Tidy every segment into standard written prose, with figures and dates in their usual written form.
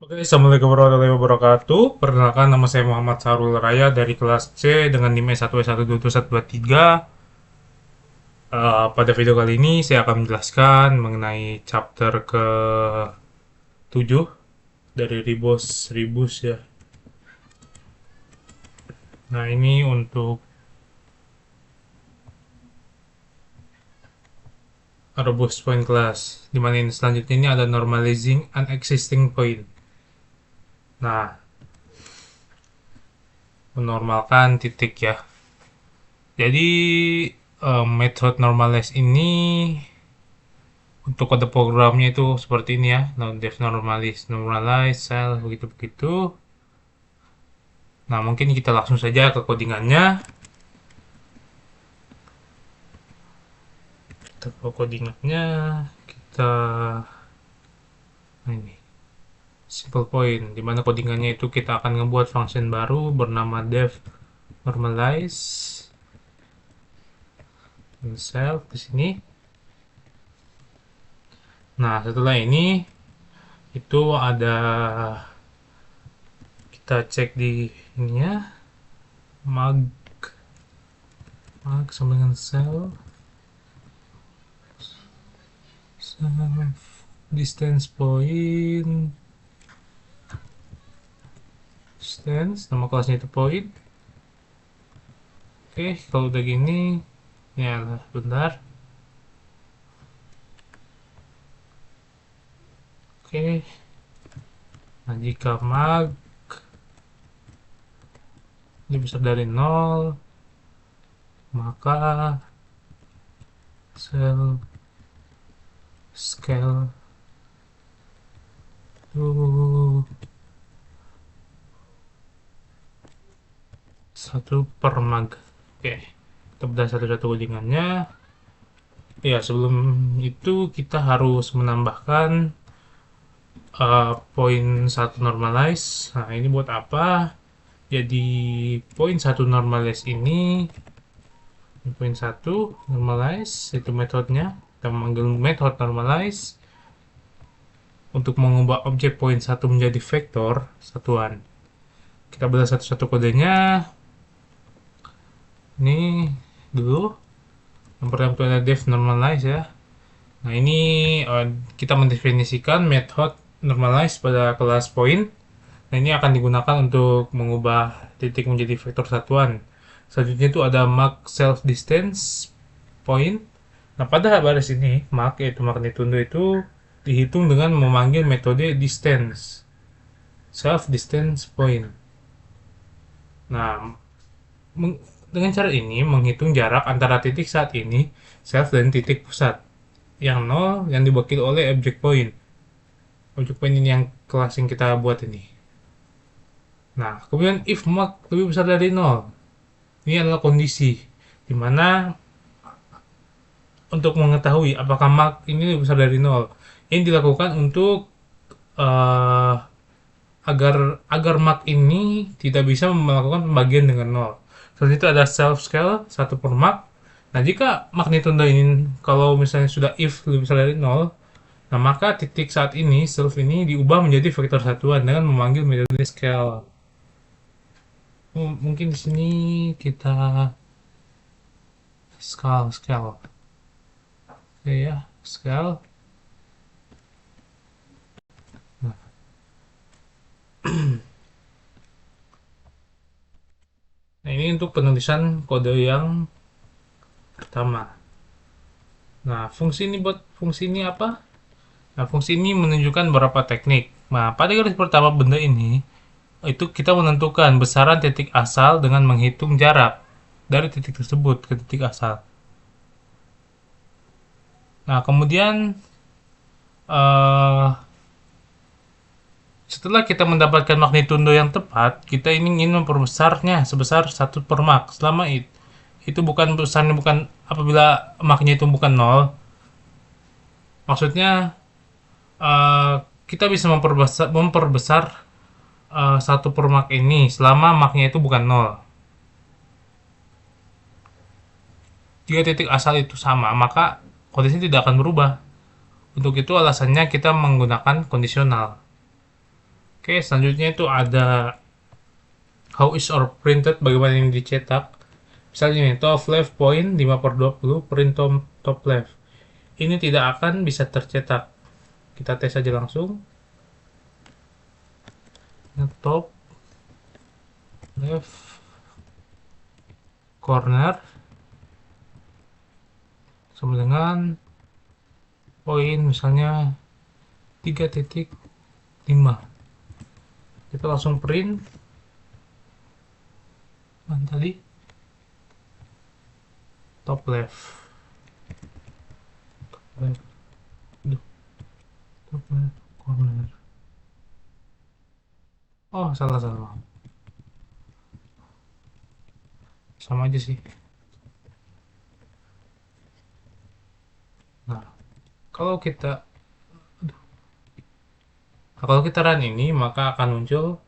Oke, Assalamualaikum warahmatullahi wabarakatuh. Perkenalkan, nama saya Muhammad Sarul Raya dari kelas C dengan NIM S1W12123. Pada video kali ini saya akan menjelaskan mengenai chapter ke-7 dari Rebus ya. Nah, ini untuk Rebus point class. Di mana ini selanjutnya ini ada normalizing an existing point. Nah, menormalkan titik ya. Jadi metode normalize ini untuk kode programnya itu seperti ini ya, def normalize cell begitu begitu. Nah, mungkin kita langsung saja ke codingannya. Kita ke codingannya, kita nah ini simple point, dimana codingannya itu kita akan ngebuat function baru bernama def normalize self di sini. Nah, setelah ini itu ada, kita cek di ini ya, mag sama dengan self distance point, distance nama kelasnya itu point. Oke, kalau udah gini ya, bentar. Oke, nah jika mag ini besar dari 0, maka cell scale to 1/mag. Oke, kita bedah satu-satu codingannya. Ya, sebelum itu kita harus menambahkan poin 1 normalize. Nah, ini buat apa? Jadi poin 1 normalize ini poin 1 normalize itu metodenya. Kita memanggil metode normalize untuk mengubah objek poin 1 menjadi vektor satuan. Kita bedah satu-satu kodenya. Ini dulu yang pertama itu ada def normalize ya. Nah, ini kita mendefinisikan metode normalize pada kelas point. Nah, ini akan digunakan untuk mengubah titik menjadi vektor satuan. Selanjutnya itu ada mark self distance point. Nah, pada baris ini mark yaitu magnitudo itu dihitung dengan memanggil metode distance self distance point. Nah, dengan cara ini menghitung jarak antara titik saat ini self dan titik pusat yang 0 yang diwakili oleh objek point. Objek point ini yang kelas yang kita buat ini. Nah, kemudian if mark lebih besar dari 0. Ini adalah kondisi di mana untuk mengetahui apakah mark ini lebih besar dari 0. Ini dilakukan untuk agar mark ini tidak bisa melakukan pembagian dengan 0. Selanjutnya ada self scale 1/mark. Nah, jika magnitudo ini kalau misalnya sudah if lebih besar dari 0, nah maka titik saat ini self ini diubah menjadi vektor satuan dengan memanggil metode scale. Mungkin di sini kita scale. Oke ya, scale. Nah, nah, ini untuk penulisan kode yang pertama. Nah, fungsi ini apa? Nah, fungsi ini menunjukkan beberapa teknik. Nah, pada garis pertama benda ini, itu kita menentukan besaran titik asal dengan menghitung jarak dari titik tersebut ke titik asal. Nah, kemudian setelah kita mendapatkan magnitudo yang tepat, kita ingin memperbesarnya sebesar 1/mak. Selama itu bukan besarnya, bukan apabila maknya itu bukan 0. Maksudnya kita bisa memperbesar 1/mak ini selama maknya itu bukan 0. Jika titik asal itu sama, maka kondisi tidak akan berubah. Untuk itu alasannya kita menggunakan kondisional. Oke, selanjutnya itu ada how is or printed, bagaimana ini dicetak. Misalnya ini top left point 5/20 print top left. Ini tidak akan bisa tercetak. Kita tes saja langsung. Top left corner sama dengan poin misalnya 3.5. Kita langsung print. Mana tadi? Top left. Top left. Top left corner. Oh, salah salah. Sama aja sih. Nah, kalau kita kalau kita run ini, maka akan muncul,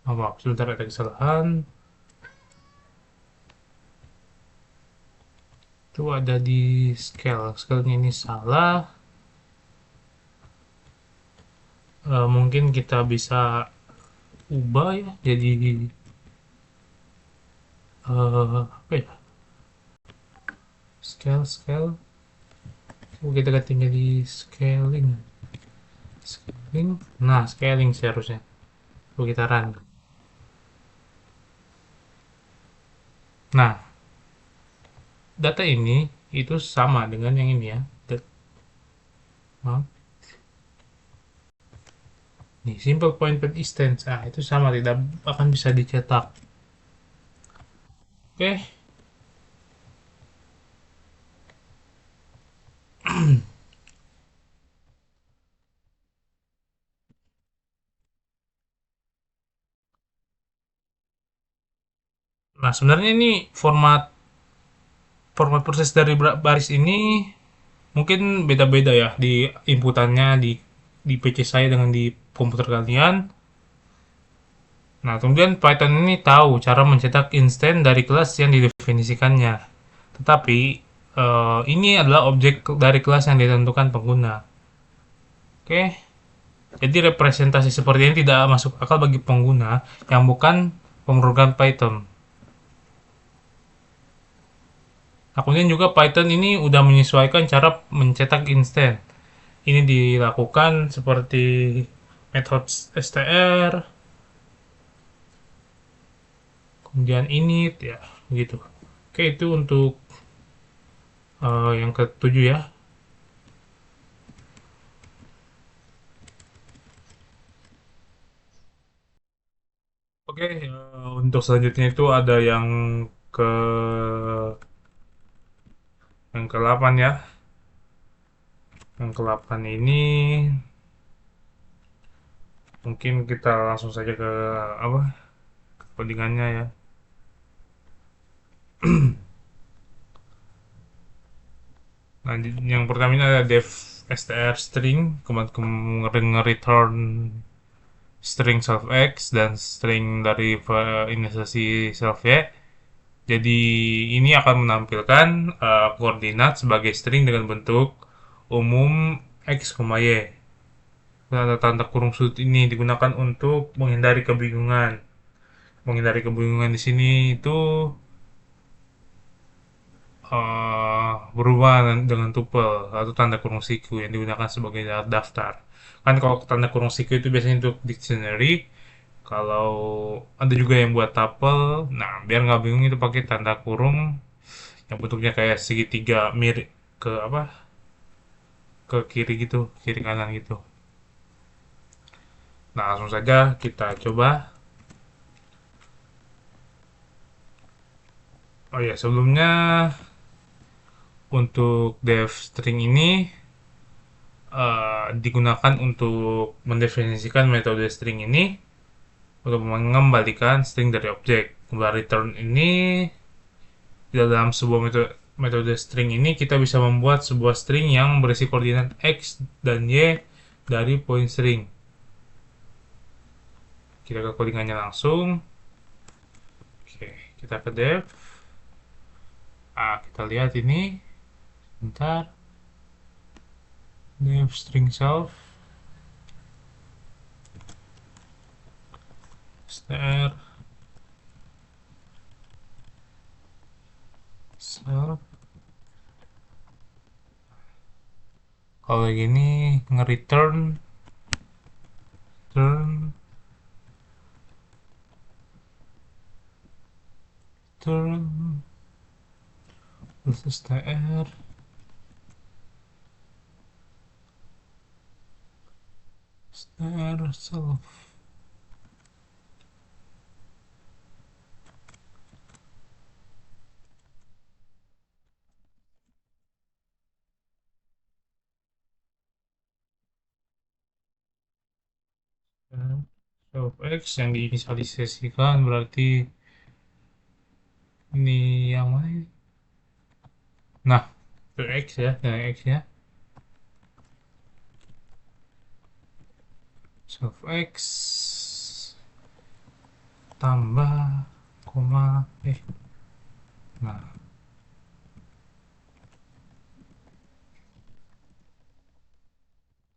maaf, sebentar ada kesalahan. Itu ada di scale. Scale-nya ini salah. Mungkin kita bisa ubah ya jadi apa ya? Scale. Coba kita ganti jadi scaling. Scaling. Nah, scaling seharusnya. Coba kita run. Nah, data ini itu sama dengan yang ini ya. Maaf. Nih, simple point per instance. Ah, itu sama, tidak akan bisa dicetak. Oke. Nah, sebenarnya ini format format proses dari baris ini mungkin beda-beda ya di inputannya di PC saya dengan di komputer kalian. Nah, kemudian Python ini tahu cara mencetak instance dari kelas yang didefinisikannya. Tetapi ini adalah objek dari kelas yang ditentukan pengguna. Oke, jadi representasi seperti ini tidak masuk akal bagi pengguna yang bukan pemrogram Python. Nah, kemudian juga Python ini udah menyesuaikan cara mencetak instance. Ini dilakukan seperti metode str, kemudian init ya, gitu. Oke, itu untuk yang ketujuh ya. Oke, untuk selanjutnya itu ada ke yang ke-8 ya. Yang ke-8 ini mungkin kita langsung saja ke apa? Codingannya ya. Nah, yang pertama ini ada def str string, kemudian return string self x dan string dari inisialisasi self y. Jadi ini akan menampilkan koordinat sebagai string dengan bentuk umum x, y. Tanda kurung sudut ini digunakan untuk menghindari kebingungan. Menghindari kebingungan di sini itu berubah dengan tuple atau tanda kurung siku yang digunakan sebagai daftar. Kan kalau tanda kurung siku itu biasanya untuk dictionary, kalau ada juga yang buat tuple, nah biar nggak bingung itu pakai tanda kurung yang bentuknya kayak segitiga mirip ke apa ke kiri gitu, kiri kanan gitu. Nah, langsung saja kita coba. Oh ya, sebelumnya untuk def string ini digunakan untuk mendefinisikan metode string ini untuk mengembalikan string dari objek. Kemudian return ini dalam sebuah metode string ini kita bisa membuat sebuah string yang berisi koordinat x dan y dari point string. Kita ke codingannya langsung. Oke, kita ke def. Kita lihat ini. Bentar. Def string self str self. Kalau gini nge-return turn turn plus str self. Self x yang diinisialisasikan berarti ini yang mana ini? Nah, itu x ya, yang x ya. Self x tambah koma nah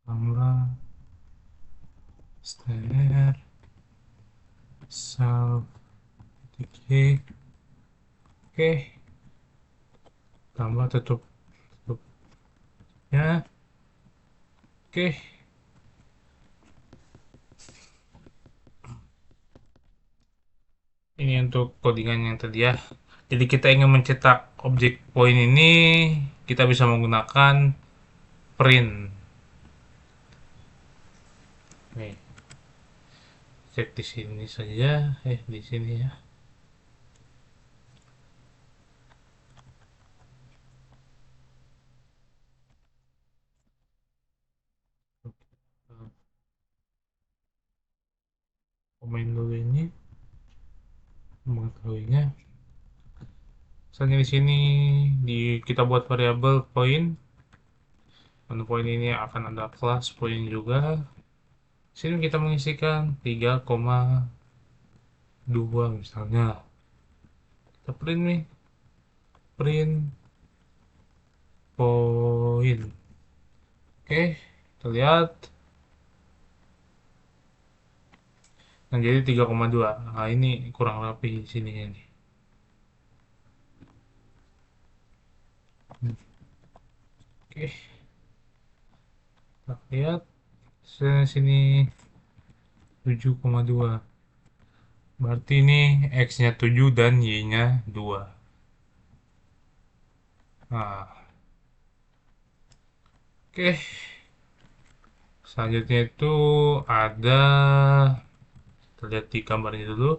tambah str self titik oke tambah tutup tutup ya oke. Ini untuk codingan yang tadi ya. Jadi kita ingin mencetak objek point ini, kita bisa menggunakan print. Nih, cek di sini saja, di sini ya. Komen dulu ini, mengetahuinya. Misalnya di sini kita buat variabel point. Pada point ini akan ada kelas point juga. Sini kita mengisikan 3,2 misalnya. Kita print nih, print point. Oke, kita lihat. Nah, jadi 3,2. Nah, ini kurang rapi di sini ini. Oke, kita lihat sini 7,2. Berarti ini X-nya 7 dan Y-nya 2. Nah, oke. Selanjutnya itu ada, kita lihat di gambarnya dulu.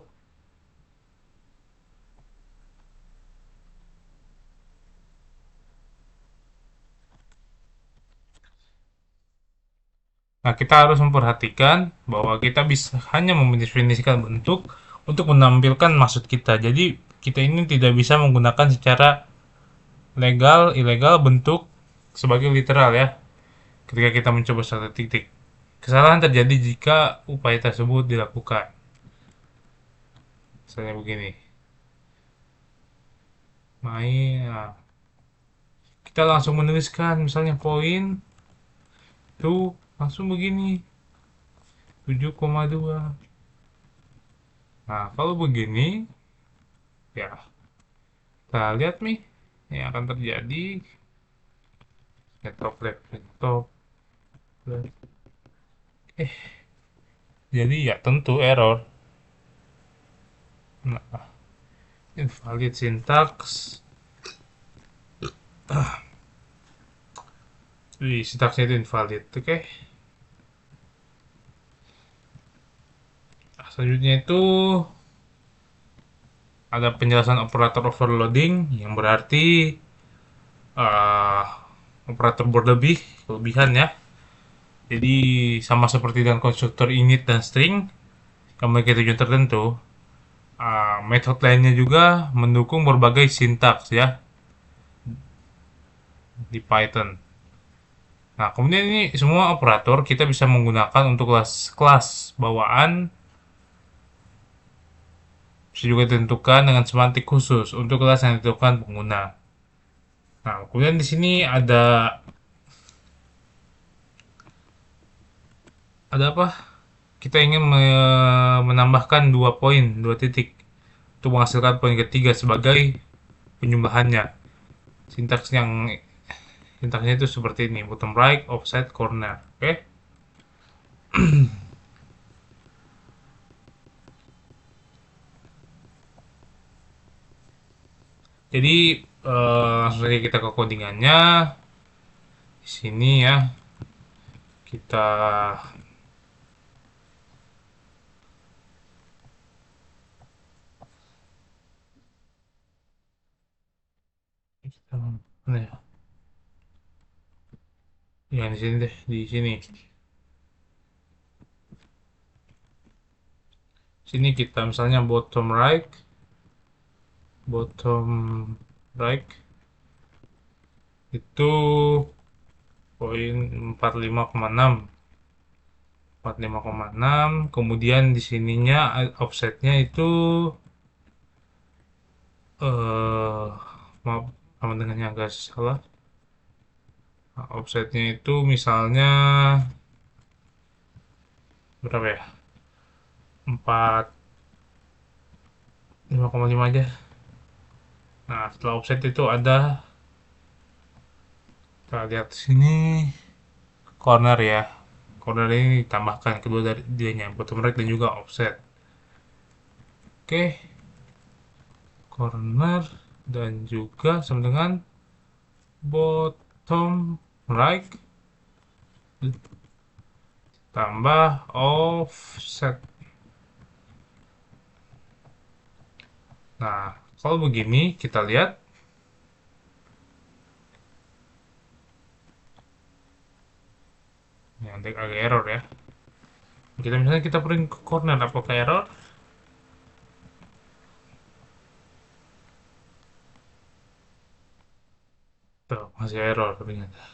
Nah, kita harus memperhatikan bahwa kita bisa hanya mendefinisikan bentuk untuk menampilkan maksud kita. Jadi, kita ini tidak bisa menggunakan secara legal, ilegal bentuk sebagai literal ya. Ketika kita mencoba satu titik. Kesalahan terjadi jika upaya tersebut dilakukan. Misalnya begini. Nah, kita langsung menuliskan misalnya poin tuh langsung begini 7,2. Nah, kalau begini ya kita lihat nih yang akan terjadi laptop laptop. Eh, jadi ya tentu error. Nah, invalid syntax. Wih, sintaksnya itu invalid. Oke. Nah, selanjutnya itu ada penjelasan operator overloading yang berarti uh, operator kelebihan ya. Jadi sama seperti dengan konstruktor init dan string yang memiliki tujuan tertentu, metode lainnya juga mendukung berbagai sintaks ya di Python. Nah, kemudian ini semua operator kita bisa menggunakan untuk kelas bawaan, bisa juga ditentukan dengan semantik khusus untuk kelas yang ditentukan pengguna. Nah, kemudian di sini ada ada apa? Kita ingin menambahkan 2 poin, 2 titik untuk menghasilkan poin ketiga sebagai penjumlahannya. Sintaks yang Sintaksnya itu seperti ini: bottom right, offset, corner. Oke? Jadi langsung saja kita ke codingannya. Di sini ya kita mana ya? Ya di sini deh, di sini. Sini kita misalnya bottom right itu poin 45,6. 45,6. Kemudian di sininya offsetnya itu maaf, sama dengannya agak salah. Nah, offsetnya itu misalnya berapa ya? 5,5 aja. Nah, setelah offset itu ada, kita lihat sini, corner ya. Corner ini ditambahkan kedua dari dianya, bottom right dan juga offset. Oke, corner dan juga sama dengan bottom right tambah offset. Nah, kalau begini kita lihat, ya agak error ya. Kita misalnya kita print ke corner, apakah error? Tuh, masih error ternyata.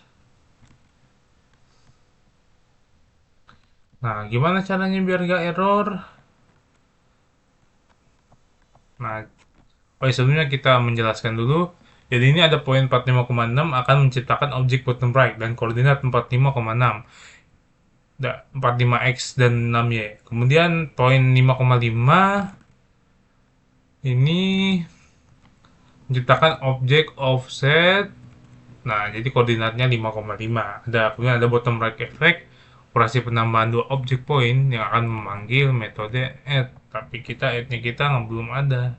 Nah, gimana caranya biar gak error? Nah, oh, sebelumnya kita menjelaskan dulu. Jadi ini ada poin 45,6 akan menciptakan objek bottom right dan koordinat 45,6. 45x dan 6y. Kemudian poin 5,5 ini menciptakan objek offset. Nah, jadi koordinatnya 5,5. Kemudian ada bottom right effect, operasi penambahan dua objek point yang akan memanggil metode add. Tapi add-nya kita belum ada.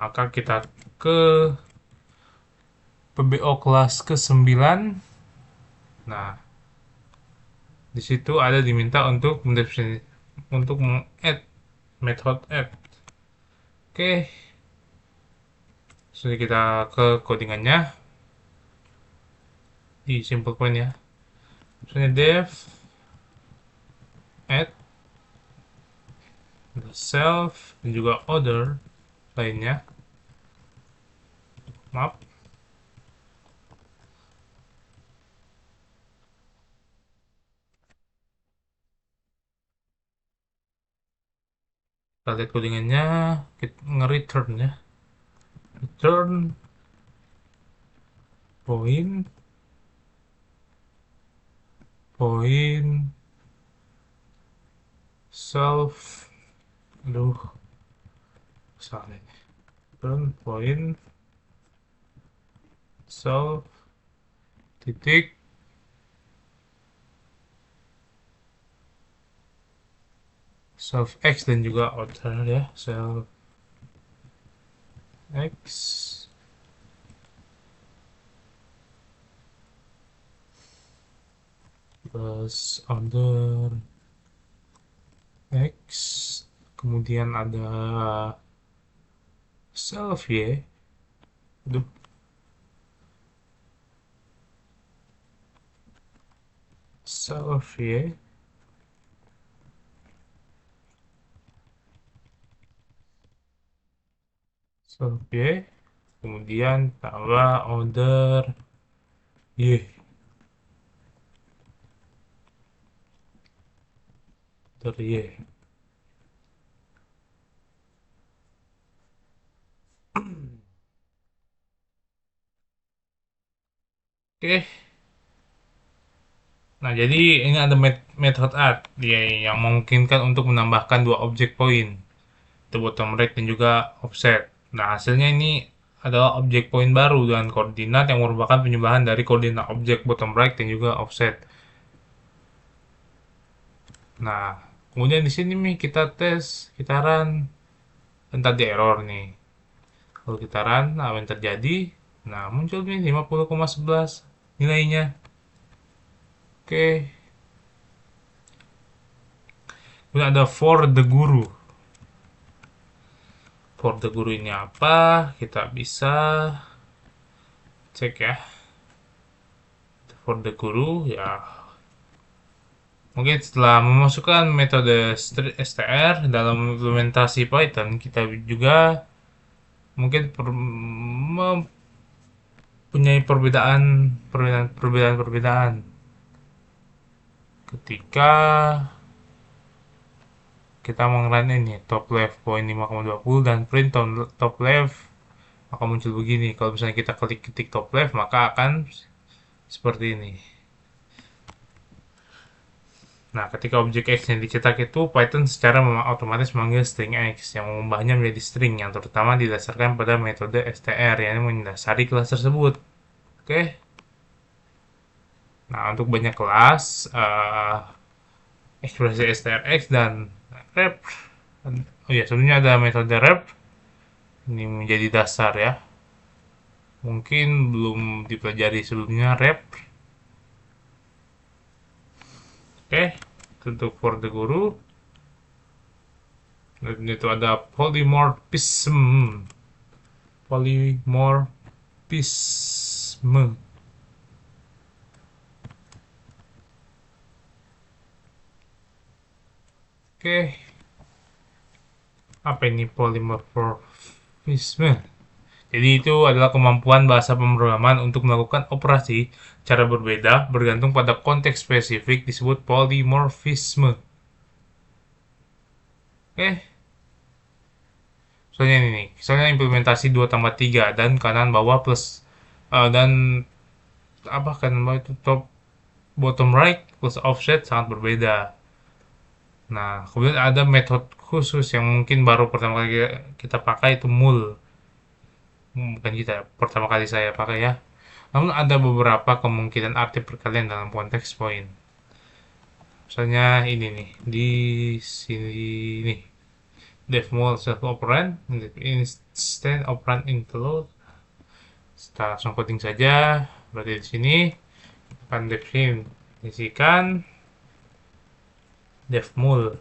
Maka kita ke PBO kelas ke-9. Nah, di situ ada diminta untuk meng-add method add. Oke, sudah kita ke codingannya di simple point ya. Misalnya def add self dan juga order lainnya. Maaf, kita lihat codingannya, kita nge-return ya. Return point point self, aduh salah ini. Return point self titik self x dan juga order ya, self x plus order x, kemudian ada self y, aduh, self y, self y, kemudian tambah order y, order y. Oke, Nah, jadi ini ada method add dia yang memungkinkan untuk menambahkan dua objek poin, itu bottom right dan juga offset. Nah, hasilnya ini adalah objek poin baru dengan koordinat yang merupakan penyembahan dari koordinat objek bottom right dan juga offset. Nah, kemudian di sini nih kita tes, kita run, dan tadi error nih. Kalau kita run, apa yang terjadi? Nah, muncul nih 50,11 nilainya. Oke, kemudian ada for the guru. For the guru ini apa? Kita bisa cek ya. For the guru ya. Mungkin setelah memasukkan metode str dalam implementasi Python, kita juga mungkin mempunyai perbedaan ketika kita mengerun ini top left point 5,20 dan print top left, maka muncul begini. Kalau misalnya kita klik ketik top left, maka akan seperti ini. Nah, ketika objek X yang dicetak itu, Python secara otomatis memanggil string X yang mengubahnya menjadi string yang terutama didasarkan pada metode str yang mendasari kelas tersebut. Oke. Nah, untuk banyak kelas, ekspresi strx dan rep. Oh ya, sebelumnya ada metode rep. Ini menjadi dasar ya. Mungkin belum dipelajari sebelumnya rep. Oke, untuk for the guru. Dan itu ada polymorphism. Polymorphism. Oke, apa ini polymorphism? Jadi itu adalah kemampuan bahasa pemrograman untuk melakukan operasi cara berbeda bergantung pada konteks spesifik disebut polymorphism. Oke, soalnya ini nih, soalnya implementasi 2 tambah 3 dan kanan bawah plus dan apa kanan bawah itu top bottom right plus offset sangat berbeda. Nah, kemudian ada metode khusus yang mungkin baru pertama kali kita pakai itu mul. Bukan kita, pertama kali saya pakai ya. Namun ada beberapa kemungkinan arti perkalian dalam konteks poin. Misalnya ini nih, di sini nih. Def mul self operand, instant operand include. Kita langsung coding saja. Berarti di sini akan definisikan def mul.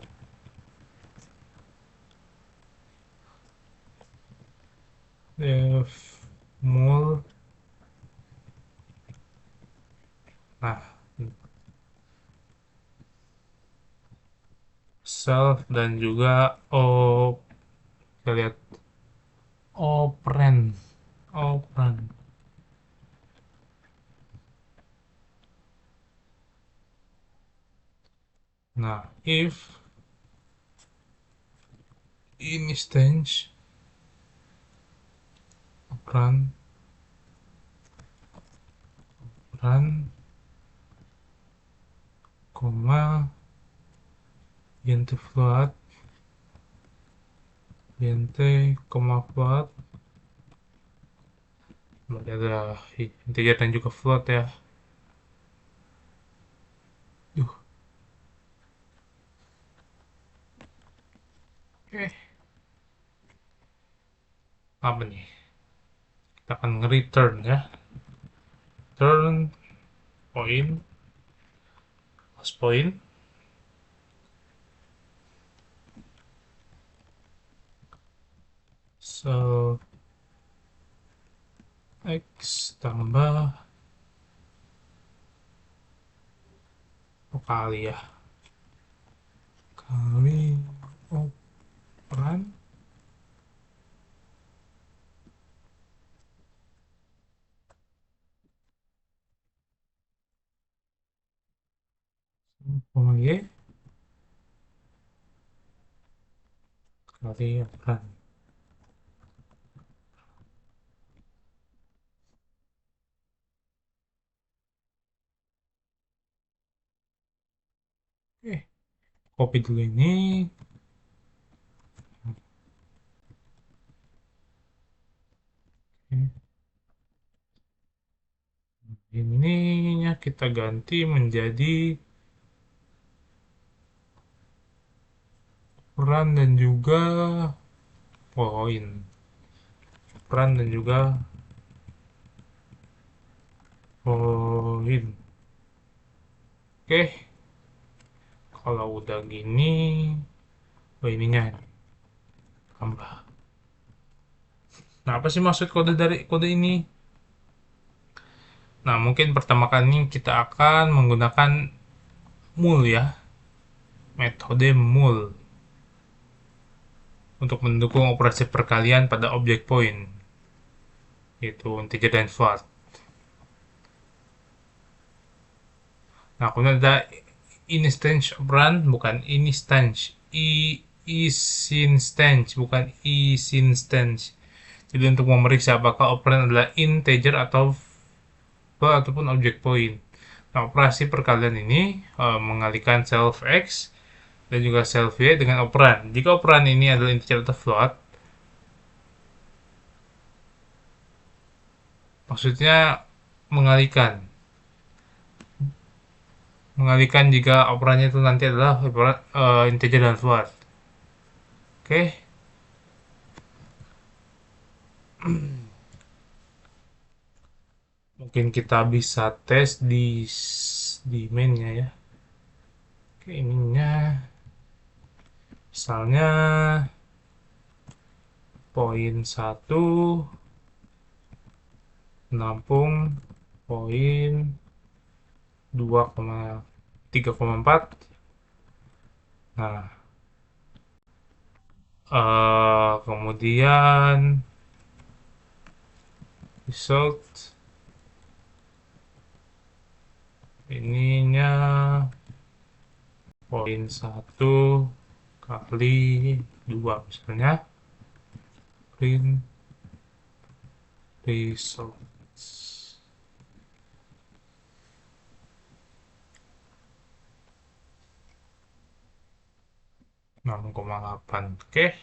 Def mul. Nah, self dan juga kita lihat operand. Operand. Nah, if instance operand operand koma int float int koma float berarti ada integer dan juga float ya. Duh. Oke, apa nih, kita akan return ya, return point plus point so x tambah kali ya, kali operan koma y kali operan. Copy dulu ini. Ininya kita ganti menjadi peran dan juga poin. Peran dan juga poin. Oke, kalau udah gini, oh ininya tambah. Nah, apa sih maksud kode dari kode ini? Nah, mungkin pertama kali kita akan menggunakan mul ya, metode mul untuk mendukung operasi perkalian pada objek point, yaitu integer dan float. Nah, kemudian ada instance operand, bukan instance, isinstance, bukan isinstance. Jadi untuk memeriksa apakah operand adalah integer atau float ataupun objek point. Nah, operasi perkalian ini mengalihkan self x dan juga self y dengan operan. Jika operan ini adalah integer atau float, maksudnya mengalihkan. Mengalihkan jika operannya itu nanti adalah integer dan float. Oke. Mungkin kita bisa tes di mainnya ya. Oke, ininya misalnya poin 1 menampung poin 2,3,4. Nah, kemudian result ininya poin 1 kali 2 misalnya print results. Nah, 6,8. Oke.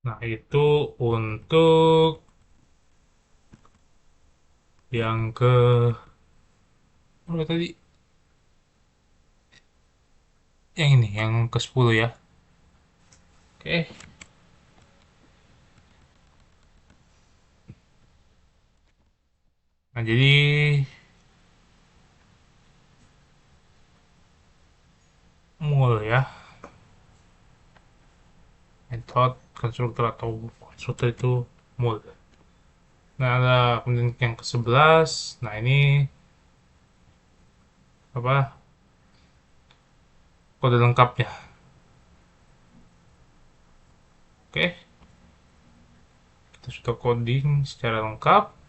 Nah, itu untuk yang ke berapa tadi? Yang ini, yang ke 10 ya. Oke. Nah, jadi mul ya. Method konstruktor atau konstruktor itu mul. Nah, ada kemudian yang ke-11. Nah, ini apa? Kode lengkapnya. Oke. Kita sudah coding secara lengkap.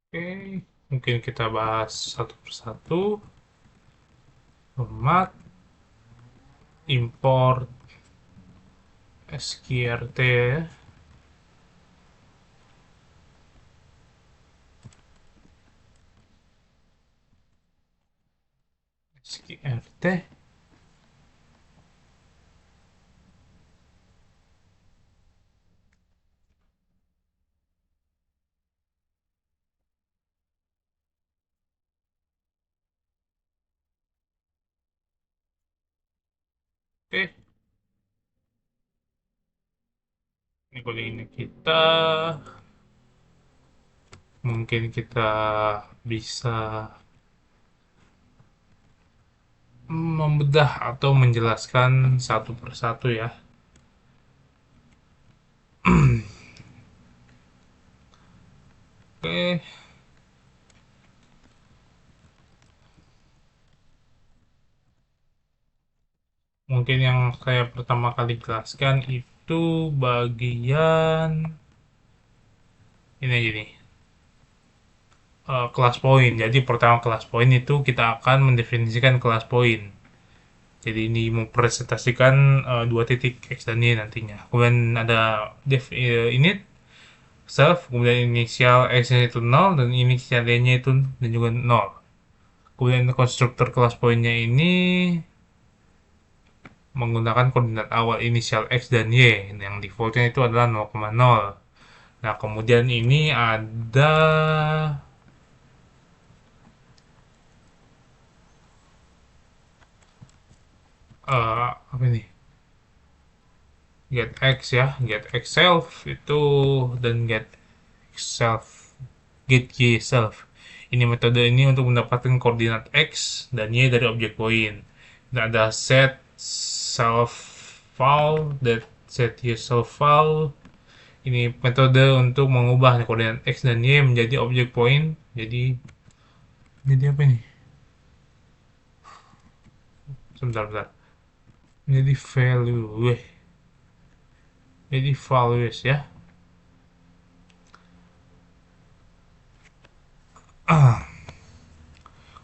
Oke, mungkin kita bahas satu persatu. Format, import sqrt, sqrt. Oke, ini coding ini kita mungkin kita bisa membedah atau menjelaskan satu persatu ya. Oke, mungkin yang saya pertama kali jelaskan itu bagian Ini aja nih, kelas poin. Jadi pertama kelas poin itu kita akan mendefinisikan kelas poin. Jadi ini mempresentasikan dua titik X dan Y nantinya. Kemudian ada def init, self, kemudian inisial X-nya itu 0 dan inisial Y-nya itu dan juga 0. Kemudian konstruktor kelas poinnya ini menggunakan koordinat awal inisial X dan Y. Yang defaultnya itu adalah 0,0. Nah, kemudian ini ada apa ini? Get X ya, get X self itu dan get X self, get Y self. Ini metode ini untuk mendapatkan koordinat X dan Y dari objek poin. Dan ada set self file, that set Y self file. Ini metode untuk mengubah koordinat X dan Y menjadi objek poin. Jadi apa ini? Sebentar. Jadi value. Jadi values ya.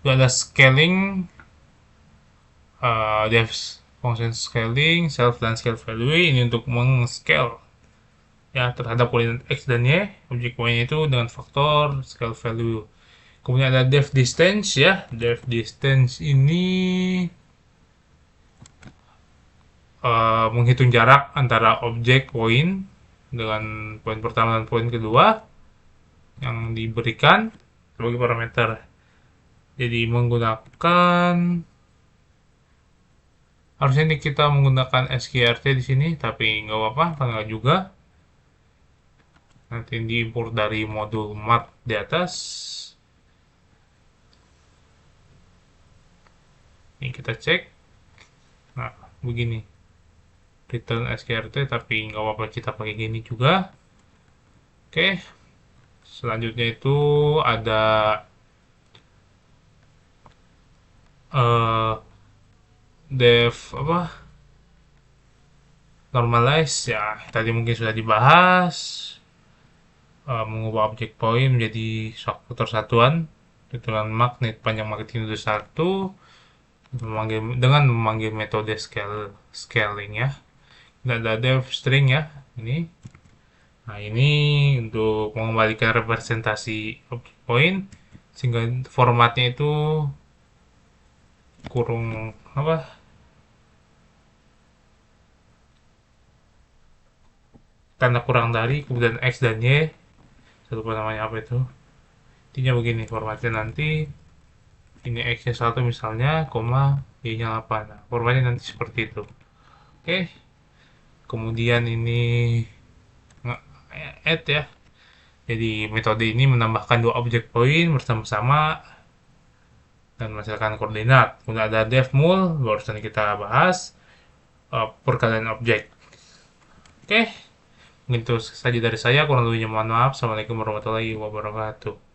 Ada scaling, depth function scaling, self dan scale value ini untuk meng-scale ya terhadap koordinat X dan Y objek poinnya itu dengan faktor scale value. Kemudian ada depth distance ya. Depth distance ini menghitung jarak antara objek poin dengan poin pertama dan poin kedua yang diberikan sebagai parameter. Jadi menggunakan harusnya ini kita menggunakan sqrt di sini, tapi nggak apa-apa, nggak juga. Nanti diimpor dari modul mat di atas. Ini kita cek. Nah, begini. Return sqrt, tapi nggak apa-apa kita pakai gini juga. Oke. Selanjutnya itu ada dev normalize ya, tadi mungkin sudah dibahas. Mengubah objek poin menjadi faktor satuan dengan magnet panjang magnet itu 1 dengan memanggil metode scaling ya. Dan ada def string ya ini. Nah, ini untuk mengembalikan representasi objek poin sehingga formatnya itu kurung tanda kurang dari kemudian X dan Y, saya lupa namanya apa itu. Intinya begini formatnya nanti, ini X nya 1 misalnya, koma Y nya 8. Nah, formatnya nanti seperti itu. Oke. Kemudian ini add ya. Jadi metode ini menambahkan dua objek poin bersama-sama dan menghasilkan koordinat. Kemudian ada def mul, barusan kita bahas, perkalian objek. Oke. Mungkin itu saja dari saya, kurang lebihnya mohon maaf. Assalamualaikum warahmatullahi wabarakatuh.